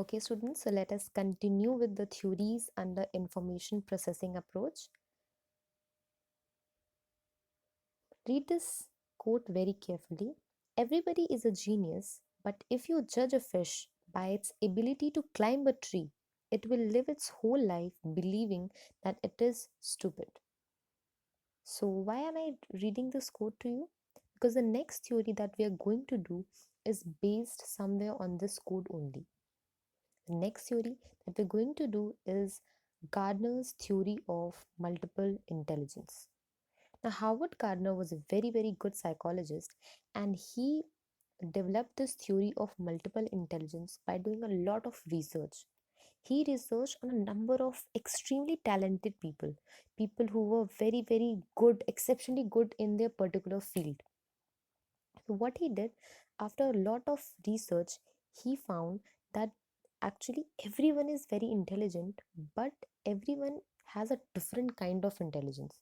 Okay, students, so let us continue with the theories under information processing approach. Read this quote very carefully. Everybody is a genius, but if you judge a fish by its ability to climb a tree, it will live its whole life believing that it is stupid. So, why am I reading this quote to you? Because the next theory that we are going to do is based somewhere on this quote only. The next theory that we're going to do is Gardner's theory of multiple intelligence. Now, Howard Gardner was a very, very good psychologist, and he developed this theory of multiple intelligence by doing a lot of research. He researched on a number of extremely talented people, people who were very, very good, exceptionally good in their particular field. So, what he did after a lot of research, he found that actually everyone is very intelligent, but everyone has a different kind of intelligence.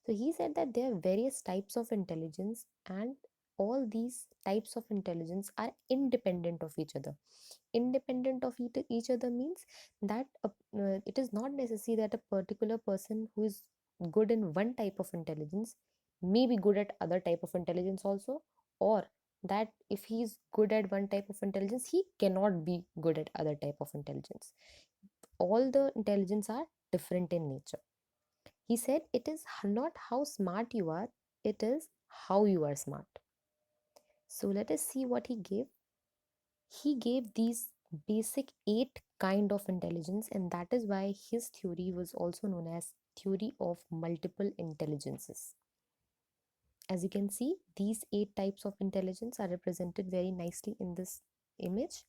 So, he said that there are various types of intelligence, and all these types of intelligence are independent of each other. Independent of each other means that it is not necessary that a particular person who is good in one type of intelligence may be good at other type of intelligence also, or that if he is good at one type of intelligence he cannot be good at other type of intelligence. All the intelligence are different in nature. He said it is not how smart you are, it is how you are smart. So let us see what he gave. He gave these basic 8 kind of intelligence, and that is why his theory was also known as theory of multiple intelligences. As you can see, these 8 types of intelligence are represented very nicely in this image.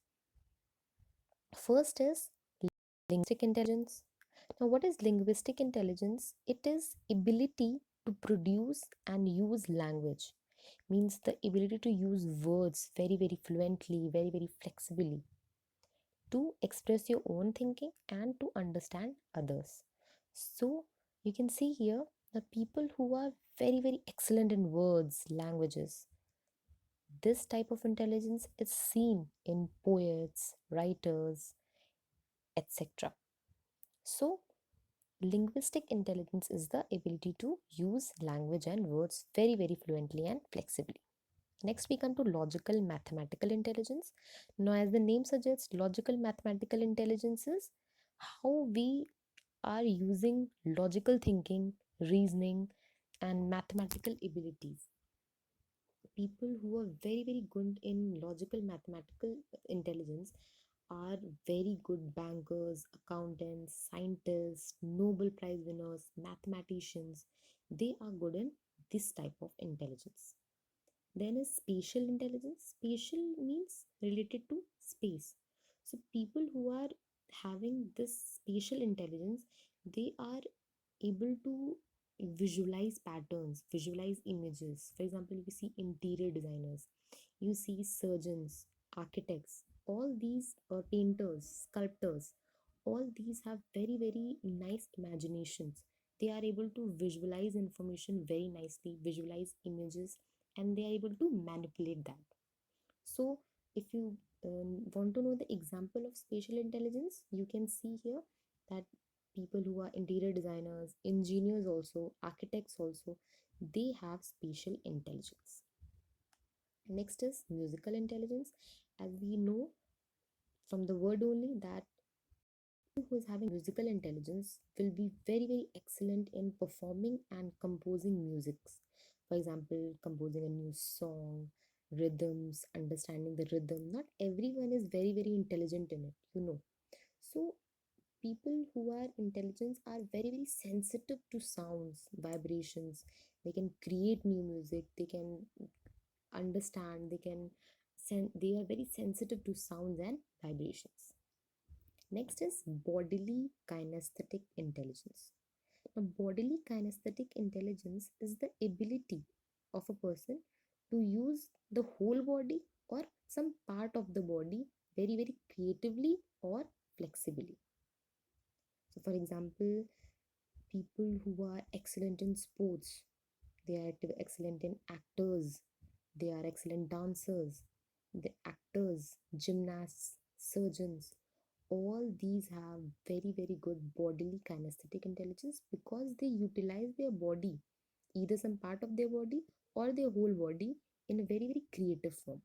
First is linguistic intelligence. Now, what is linguistic intelligence? It is ability to produce and use language. Means the ability to use words very, very fluently, very, very flexibly, to express your own thinking and to understand others. So you can see here the people who are very, very excellent in words, languages. This type of intelligence is seen in poets, writers, etc. So linguistic intelligence is the ability to use language and words very, very fluently and flexibly. Next, we come to logical mathematical intelligence. Now, as the name suggests, logical mathematical intelligence is how we are using logical thinking, reasoning, and mathematical abilities. People who are very, very good in logical mathematical intelligence are very good bankers, accountants, scientists, Nobel Prize winners, mathematicians. They are good in this type of intelligence. Then is spatial intelligence. Spatial means related to space. So people who are having this spatial intelligence, they are able to visualize patterns, visualize images. For example, you see interior designers, you see surgeons, architects, all these painters, sculptors, all these have very, very nice imaginations. They are able to visualize information very nicely, visualize images, and they are able to manipulate that. So if you want to know the example of spatial intelligence, you can see here that people who are interior designers, engineers also, architects also, they have spatial intelligence. Next is musical intelligence. As we know from the word only that who is having musical intelligence will be very, very excellent in performing and composing musics. For example, composing a new song, rhythms, understanding the rhythm. Not everyone is very, very intelligent in it. So people who are intelligent are very, very sensitive to sounds, vibrations. They can create new music, they can understand, they are very sensitive to sounds and vibrations. Next is bodily kinesthetic intelligence. Now, bodily kinesthetic intelligence is the ability of a person to use the whole body or some part of the body very, very creatively or flexibly. So, for example, people who are excellent in sports, they are excellent in actors, they are excellent dancers, the actors, gymnasts, surgeons. all these have very, very good bodily kinesthetic intelligence because they utilize their body, either some part of their body or their whole body, in a very, very creative form.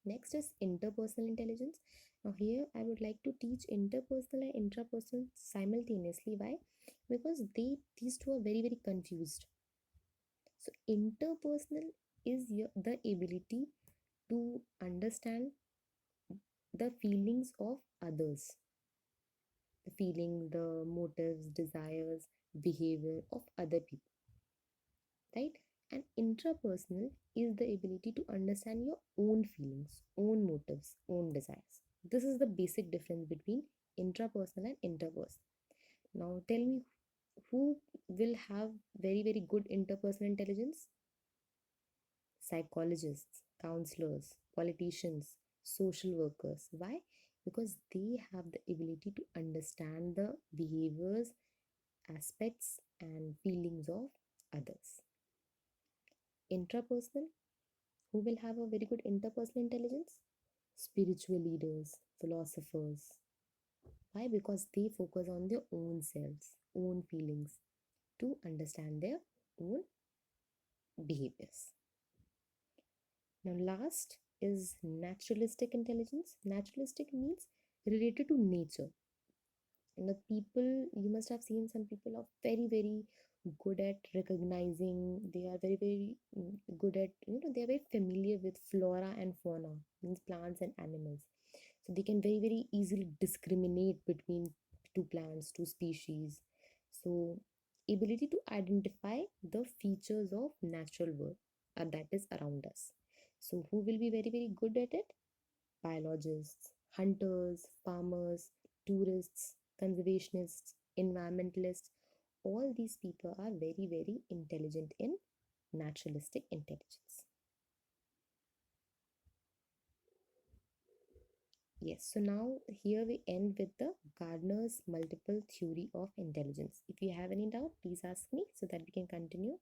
Next is interpersonal intelligence. Now, here I would like to teach interpersonal and intrapersonal simultaneously. Why? Because these two are very, very confused. So, interpersonal is the ability to understand the feelings of others, the feelings, the motives, desires, behavior of other people, right? And intrapersonal is the ability to understand your own feelings, own motives, own desires. This is the basic difference between intrapersonal and interpersonal. Now, tell me, who will have very, very good interpersonal intelligence? Psychologists, counselors, politicians, social workers. Why? Because they have the ability to understand the behaviors, aspects, and feelings of others. Intrapersonal, who will have a very good interpersonal intelligence? Spiritual leaders, philosophers. Why? Because they focus on their own selves, own feelings to understand their own behaviors. Now, last is naturalistic intelligence. Naturalistic means related to nature. And the people, you must have seen some people are very, very good at recognizing, they are very, very good at, they are very familiar with flora and fauna, means plants and animals. So they can very, very easily discriminate between two plants, two species. So ability to identify the features of natural world that is around us. So who will be very, very good at it? Biologists, hunters, farmers, tourists, conservationists, environmentalists. All these people are very, very intelligent in naturalistic intelligence. Yes, so now here we end with the Gardner's multiple theory of intelligence. If you have any doubt, please ask me so that we can continue.